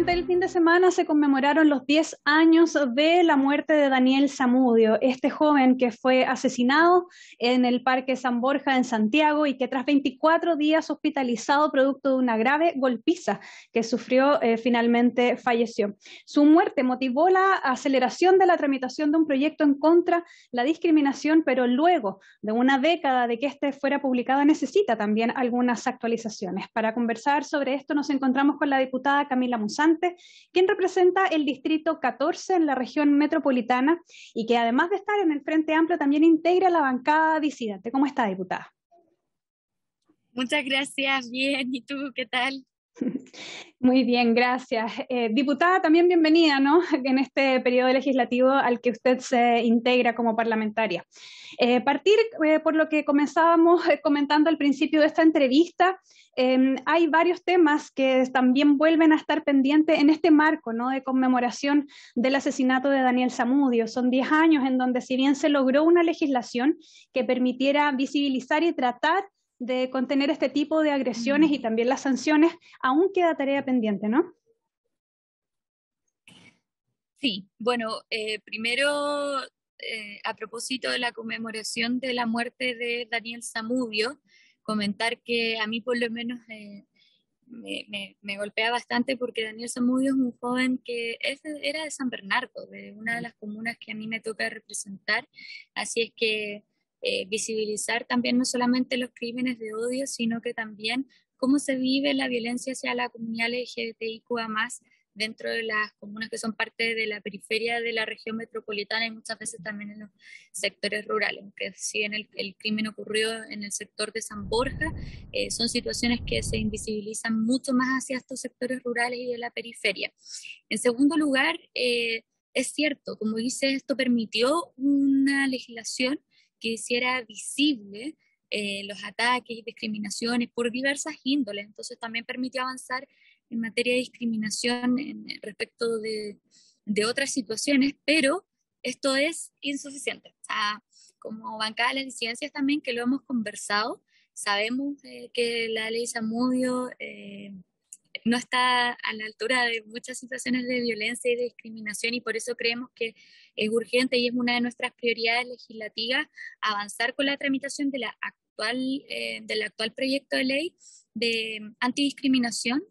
durante el fin de semana se conmemoraron los 10 años de la muerte de Daniel Zamudio, este joven que fue asesinado en el Parque San Borja en Santiago y que tras 24 días hospitalizado producto de una grave golpiza que sufrió, finalmente falleció. Su muerte motivó la aceleración de la tramitación de un proyecto en contra de la discriminación, pero luego de una década de que este fuera publicado necesita también algunas actualizaciones. Para conversar sobre esto nos encontramos con la diputada Camila Musante, quien representa el distrito 14 en la región metropolitana y que además de estar en el Frente Amplio también integra la bancada disidente. ¿Cómo está, diputada? Muchas gracias, bien. ¿Y tú qué tal? Muy bien, gracias. Diputada, también bienvenida, ¿no? En este periodo legislativo al que usted se integra como parlamentaria. Partir por lo que comenzábamos comentando al principio de esta entrevista, hay varios temas que también vuelven a estar pendientes en este marco, ¿no?, de conmemoración del asesinato de Daniel Zamudio. Son 10 años en donde, si bien se logró una legislación que permitiera visibilizar y tratar de contener este tipo de agresiones y también las sanciones, aún queda tarea pendiente, ¿no? Sí, bueno, primero, a propósito de la conmemoración de la muerte de Daniel Zamudio, comentar que a mí por lo menos me golpea bastante porque Daniel Zamudio es un joven que era de San Bernardo, de una de las comunas que a mí me toca representar, así es que visibilizar también no solamente los crímenes de odio, sino que también cómo se vive la violencia hacia la comunidad LGBTIQA+, dentro de las comunas que son parte de la periferia de la región metropolitana y muchas veces también en los sectores rurales, aunque si bien el crimen ocurrió en el sector de San Borja, son situaciones que se invisibilizan mucho más hacia estos sectores rurales y de la periferia. En segundo lugar, es cierto, como dice, esto permitió una legislación que hiciera visible los ataques y discriminaciones por diversas índoles, entonces también permitió avanzar en materia de discriminación respecto de otras situaciones, pero esto es insuficiente. O sea, como bancada de las disidencias también, que lo hemos conversado, sabemos que la ley Zamudio no está a la altura de muchas situaciones de violencia y de discriminación y por eso creemos que es urgente y es una de nuestras prioridades legislativas avanzar con la tramitación del actual proyecto de ley de antidiscriminación,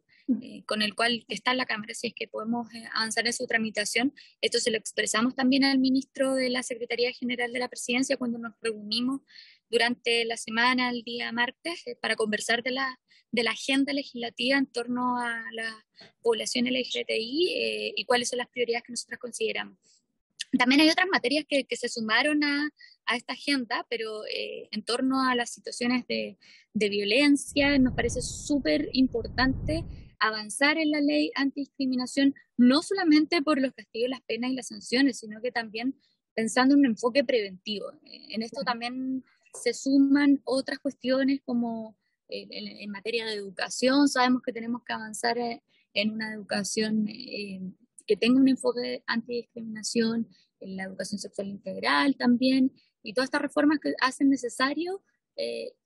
con el cual está en la Cámara, si es que podemos avanzar en su tramitación. Esto se lo expresamos también al ministro de la Secretaría General de la Presidencia cuando nos reunimos durante la semana, el día martes, para conversar de la agenda legislativa en torno a la población LGBTI y cuáles son las prioridades que nosotros consideramos. También hay otras materias que se sumaron a esta agenda, pero en torno a las situaciones de violencia, nos parece súper importante avanzar en la ley antidiscriminación, no solamente por los castigos, las penas y las sanciones, sino que también pensando en un enfoque preventivo. En esto también se suman otras cuestiones como en materia de educación, sabemos que tenemos que avanzar en una educación que tenga un enfoque de antidiscriminación, en la educación sexual integral también, y todas estas reformas que hacen necesario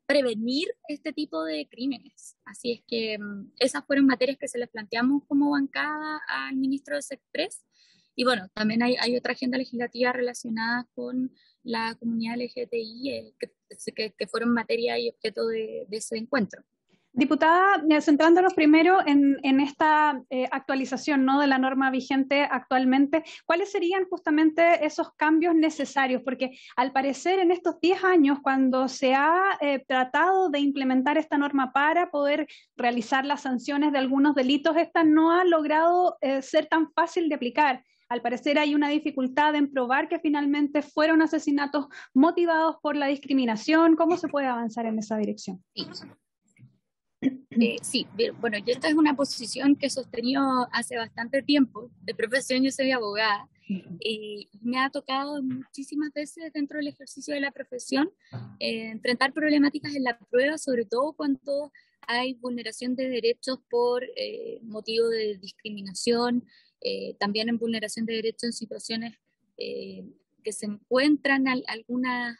prevenir este tipo de crímenes. Así es que esas fueron materias que se les planteamos como bancada al ministro de SECPRES. Y bueno, también hay otra agenda legislativa relacionada con la comunidad LGBTI que fueron materia y objeto de ese encuentro. Diputada, centrándonos primero en esta actualización, ¿no?, de la norma vigente actualmente, ¿cuáles serían justamente esos cambios necesarios? Porque al parecer en estos 10 años, cuando se ha tratado de implementar esta norma para poder realizar las sanciones de algunos delitos, esta no ha logrado ser tan fácil de aplicar. Al parecer hay una dificultad en probar que finalmente fueron asesinatos motivados por la discriminación. ¿Cómo se puede avanzar en esa dirección? Sí. Sí, bueno, yo esta es una posición que he sostenido hace bastante tiempo. De profesión yo soy abogada y me ha tocado muchísimas veces dentro del ejercicio de la profesión enfrentar problemáticas en la prueba, sobre todo cuando hay vulneración de derechos por motivo de discriminación, también en vulneración de derechos en situaciones que se encuentran algunas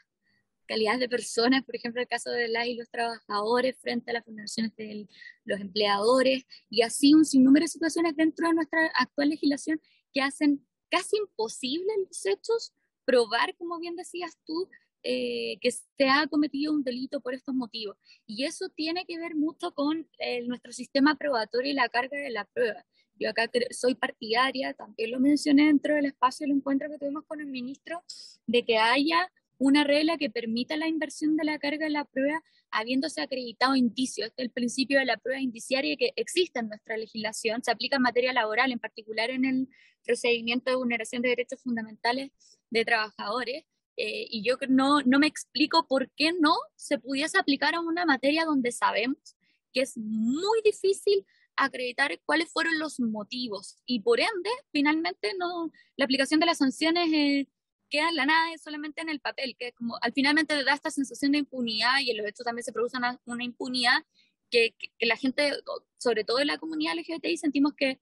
calidad de personas, por ejemplo, el caso de las y los trabajadores frente a las vulneraciones de los empleadores, y así un sinnúmero de situaciones dentro de nuestra actual legislación que hacen casi imposible en los hechos probar, como bien decías tú, que se ha cometido un delito por estos motivos. Y eso tiene que ver mucho con nuestro sistema probatorio y la carga de la prueba. Yo acá soy partidaria, también lo mencioné dentro del espacio del encuentro que tuvimos con el ministro, de que haya una regla que permita la inversión de la carga de la prueba habiéndose acreditado indicios. Este es el principio de la prueba indiciaria que existe en nuestra legislación, se aplica en materia laboral, en particular en el procedimiento de vulneración de derechos fundamentales de trabajadores, y yo no me explico por qué no se pudiese aplicar a una materia donde sabemos que es muy difícil acreditar cuáles fueron los motivos y por ende, finalmente, no, la aplicación de las sanciones queda en la nada, es solamente en el papel, que como al finalmente da esta sensación de impunidad y en los hechos también se produce una impunidad que la gente, sobre todo en la comunidad LGBTI, sentimos que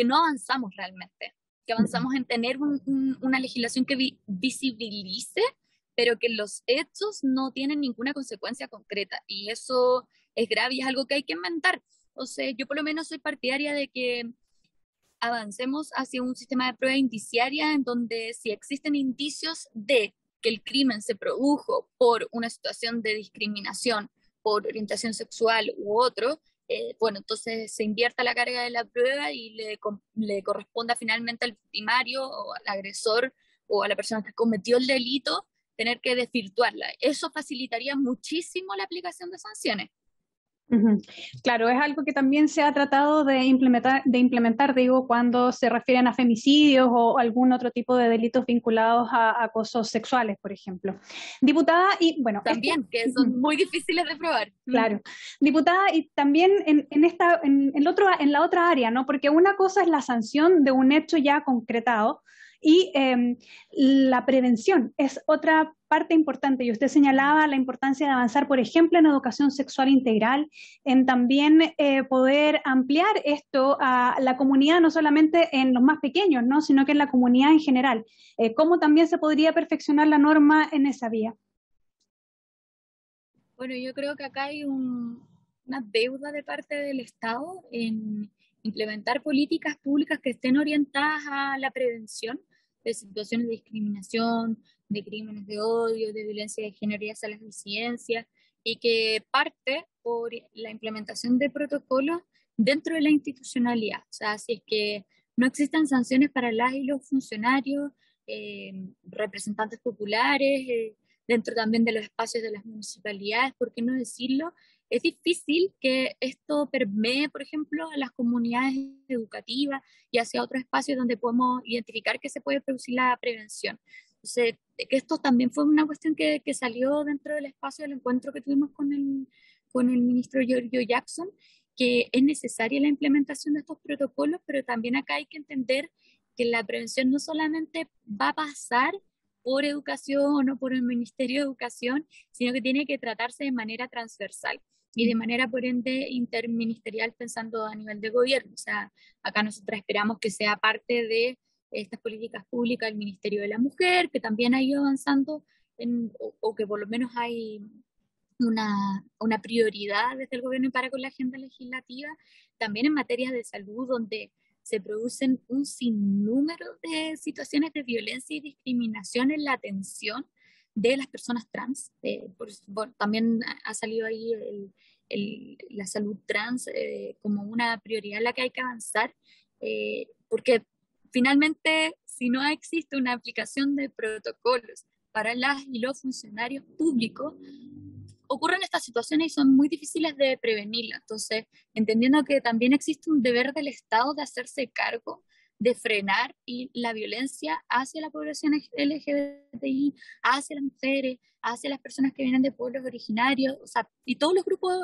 no avanzamos realmente, que avanzamos en tener una legislación que visibilice, pero que los hechos no tienen ninguna consecuencia concreta. Y eso es grave y es algo que hay que inventar. O sea, yo por lo menos soy partidaria de que avancemos hacia un sistema de prueba indiciaria en donde si existen indicios de que el crimen se produjo por una situación de discriminación, por orientación sexual u otro, bueno, entonces se invierta la carga de la prueba y le corresponda finalmente al victimario o al agresor o a la persona que cometió el delito tener que desvirtuarla. Eso facilitaría muchísimo la aplicación de sanciones. Ujú. Claro, es algo que también se ha tratado de implementar, digo, cuando se refieren a femicidios o algún otro tipo de delitos vinculados a acosos sexuales, por ejemplo. Diputada, y bueno, también, que son muy difíciles de probar. Claro, diputada, y también en la otra área, ¿no? Porque una cosa es la sanción de un hecho ya concretado y la prevención es otra parte importante. Y usted señalaba la importancia de avanzar, por ejemplo, en educación sexual integral, en también poder ampliar esto a la comunidad, no solamente en los más pequeños, ¿no? Sino que en la comunidad en general. ¿Cómo también se podría perfeccionar la norma en esa vía? Bueno, yo creo que acá hay una deuda de parte del Estado en implementar políticas públicas que estén orientadas a la prevención de situaciones de discriminación, de crímenes de odio, de violencia de género y hacia las disidencias, y que parte por la implementación de protocolos dentro de la institucionalidad. O sea, si es que no existen sanciones para las y los funcionarios, representantes populares, dentro también de los espacios de las municipalidades, ¿por qué no decirlo? Es difícil que esto permee, por ejemplo, a las comunidades educativas y hacia otros espacios donde podemos identificar que se puede producir la prevención. Entonces, que esto también fue una cuestión que salió dentro del espacio del encuentro que tuvimos con el ministro Giorgio Jackson, que es necesaria la implementación de estos protocolos, pero también acá hay que entender que la prevención no solamente va a pasar por educación o por el Ministerio de Educación, sino que tiene que tratarse de manera transversal y de manera, por ende, interministerial, pensando a nivel de gobierno. O sea, acá nosotros esperamos que sea parte de estas políticas públicas el Ministerio de la Mujer, que también ha ido avanzando, o que por lo menos hay una prioridad desde el gobierno y para con la agenda legislativa, también en materias de salud, donde se producen un sinnúmero de situaciones de violencia y discriminación en la atención de las personas trans. Bueno, también ha salido ahí la salud trans como una prioridad en la que hay que avanzar, porque finalmente, si no existe una aplicación de protocolos para las y los funcionarios públicos, ocurren estas situaciones y son muy difíciles de prevenirlas. Entonces, entendiendo que también existe un deber del Estado de hacerse cargo de frenar la violencia hacia la población LGBTI, hacia las mujeres, hacia las personas que vienen de pueblos originarios, o sea, y todos los grupos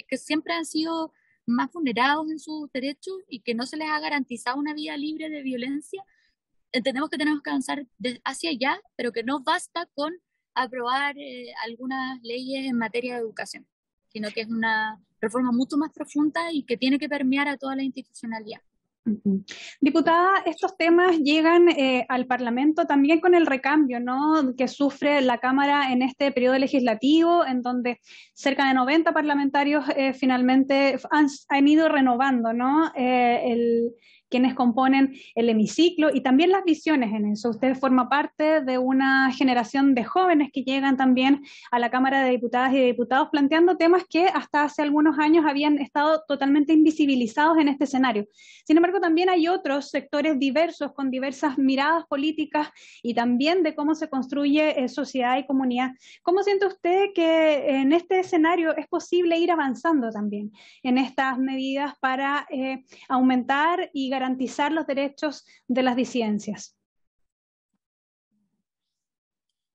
que siempre han sido más vulnerados en sus derechos y que no se les ha garantizado una vida libre de violencia. Entendemos que tenemos que avanzar hacia allá, pero que no basta con aprobar algunas leyes en materia de educación, sino que es una reforma mucho más profunda y que tiene que permear a toda la institucionalidad. Ujú. Diputada, estos temas llegan al Parlamento también con el recambio, ¿no?, que sufre la Cámara en este periodo legislativo, en donde cerca de 90 parlamentarios finalmente han ido renovando, ¿no?, quienes componen el hemiciclo y también las visiones en eso. Usted forma parte de una generación de jóvenes que llegan también a la Cámara de Diputadas y de Diputados planteando temas que hasta hace algunos años habían estado totalmente invisibilizados en este escenario. Sin embargo, también hay otros sectores diversos con diversas miradas políticas y también de cómo se construye sociedad y comunidad. ¿Cómo siente usted que en este escenario es posible ir avanzando también en estas medidas para aumentar y garantizar los derechos de las disidencias?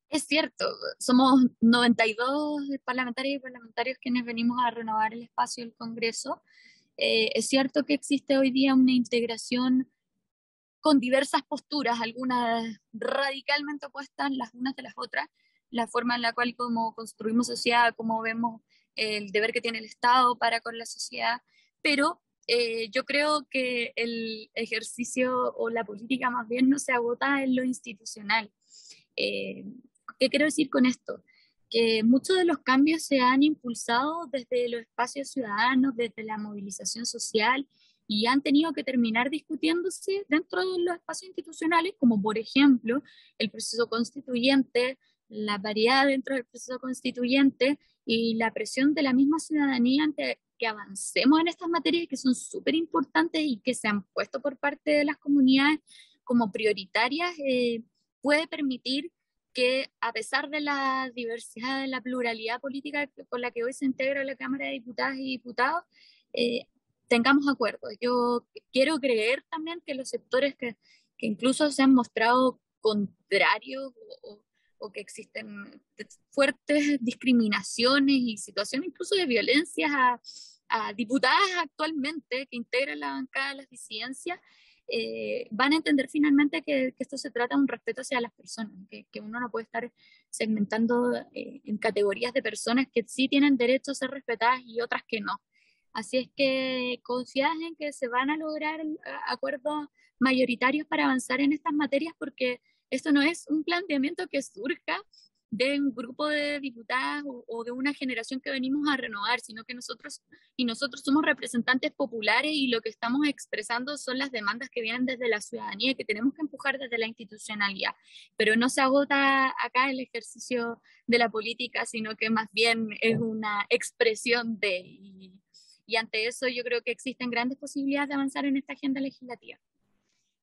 Es cierto, somos 92 parlamentarias y parlamentarios quienes venimos a renovar el espacio del Congreso. Es cierto que existe hoy día una integración con diversas posturas, algunas radicalmente opuestas las unas de las otras, la forma en la cual como construimos sociedad, cómo vemos el deber que tiene el Estado para con la sociedad, pero yo creo que el ejercicio o la política más bien no se agota en lo institucional. Eh, ¿Qué quiero decir con esto? Que muchos de los cambios se han impulsado desde los espacios ciudadanos, desde la movilización social, y han tenido que terminar discutiéndose dentro de los espacios institucionales, como por ejemplo el proceso constituyente, la variedad dentro del proceso constituyente y la presión de la misma ciudadanía ante que avancemos en estas materias que son súper importantes y que se han puesto por parte de las comunidades como prioritarias, puede permitir que a pesar de la diversidad, de la pluralidad política con la que hoy se integra la Cámara de Diputadas y Diputados, eh, tengamos acuerdos. Yo quiero creer también que los sectores que incluso se han mostrado contrarios o que existen fuertes discriminaciones y situaciones incluso de violencia a diputadas actualmente que integran la bancada de las disidencias, van a entender finalmente que esto se trata de un respeto hacia las personas, que uno no puede estar segmentando en categorías de personas que sí tienen derecho a ser respetadas y otras que no. Así es que confías en que se van a lograr acuerdos mayoritarios para avanzar en estas materias, porque esto no es un planteamiento que surja de un grupo de diputadas o de una generación que venimos a renovar, sino que nosotros somos representantes populares y lo que estamos expresando son las demandas que vienen desde la ciudadanía y que tenemos que empujar desde la institucionalidad. Pero no se agota acá el ejercicio de la política, sino que más bien es una expresión de... Y ante eso yo creo que existen grandes posibilidades de avanzar en esta agenda legislativa.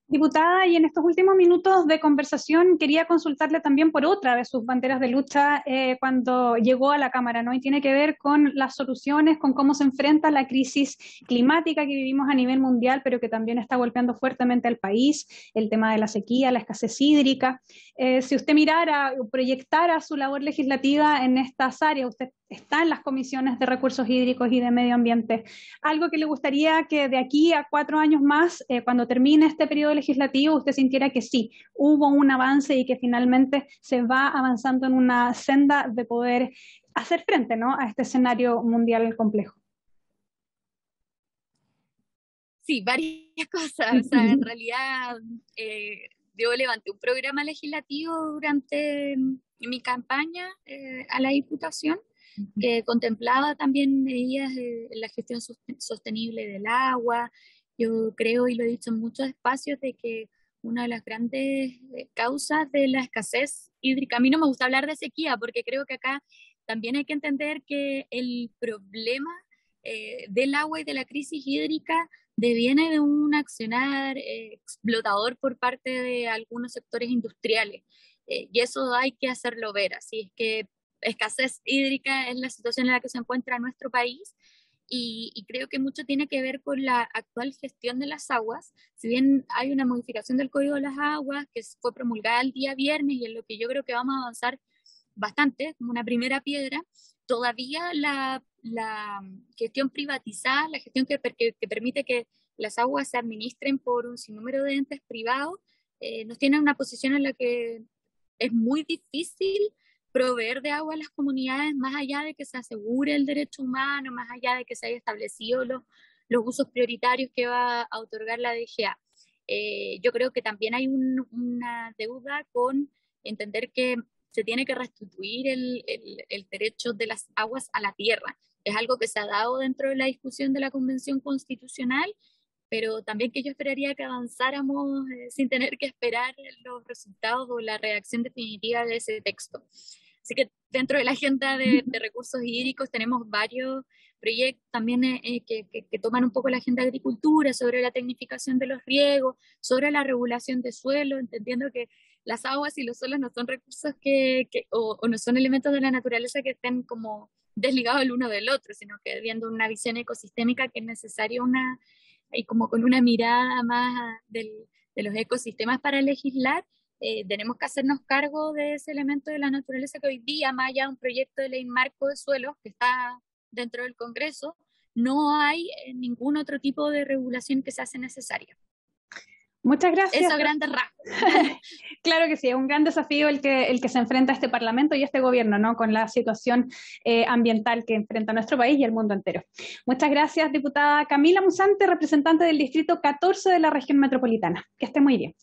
Diputada, y en estos últimos minutos de conversación quería consultarle también por otra de sus banderas de lucha cuando llegó a la Cámara, ¿no? Y tiene que ver con las soluciones, con cómo se enfrenta la crisis climática que vivimos a nivel mundial, pero que también está golpeando fuertemente al país, el tema de la sequía, la escasez hídrica. Si usted mirara o proyectara su labor legislativa en estas áreas, usted está en las comisiones de recursos hídricos y de medio ambiente. Algo que le gustaría que de aquí a 4 años más, cuando termine este periodo legislativo, usted sintiera que sí, hubo un avance y que finalmente se va avanzando en una senda de poder hacer frente, ¿no?, a este escenario mundial complejo. Sí, varias cosas. O sea, en realidad yo levanté un programa legislativo durante mi campaña a la Diputación que contemplaba también medidas de la gestión sostenible del agua. Yo creo, y lo he dicho en muchos espacios, de que una de las grandes causas de la escasez hídrica, a mí no me gusta hablar de sequía, porque creo que acá también hay que entender que el problema del agua y de la crisis hídrica deviene de un accionar explotador por parte de algunos sectores industriales. Y eso hay que hacerlo ver. Así es que escasez hídrica es la situación en la que se encuentra nuestro país y creo que mucho tiene que ver con la actual gestión de las aguas. Si bien hay una modificación del Código de las Aguas que fue promulgada el día viernes y en lo que yo creo que vamos a avanzar bastante, como una primera piedra, todavía la gestión privatizada, la gestión que permite que las aguas se administren por un sinnúmero de entes privados, nos tiene en una posición en la que es muy difícil proveer de agua a las comunidades más allá de que se asegure el derecho humano, más allá de que se haya establecido los usos prioritarios que va a otorgar la DGA. Yo creo que también hay una deuda con entender que se tiene que restituir el derecho de las aguas a la tierra. Es algo que se ha dado dentro de la discusión de la Convención Constitucional, pero también que yo esperaría que avanzáramos sin tener que esperar los resultados o la redacción definitiva de ese texto. Así que dentro de la agenda de recursos hídricos tenemos varios proyectos también que toman un poco la agenda de agricultura, sobre la tecnificación de los riegos, sobre la regulación de suelo, entendiendo que las aguas y los suelos no son recursos o no son elementos de la naturaleza que estén como desligados el uno del otro, sino que viendo una visión ecosistémica que es necesaria y como con una mirada más de los ecosistemas para legislar. Tenemos que hacernos cargo de ese elemento de la naturaleza que hoy día, más allá de un proyecto de ley marco de suelos que está dentro del Congreso, no hay ningún otro tipo de regulación que se hace necesaria. Muchas gracias. Eso a grandes rasgos. Claro que sí, es un gran desafío el que se enfrenta este Parlamento y este gobierno, ¿no? Con la situación ambiental que enfrenta nuestro país y el mundo entero. Muchas gracias, diputada Camila Musante, representante del Distrito 14 de la región metropolitana. Que esté muy bien.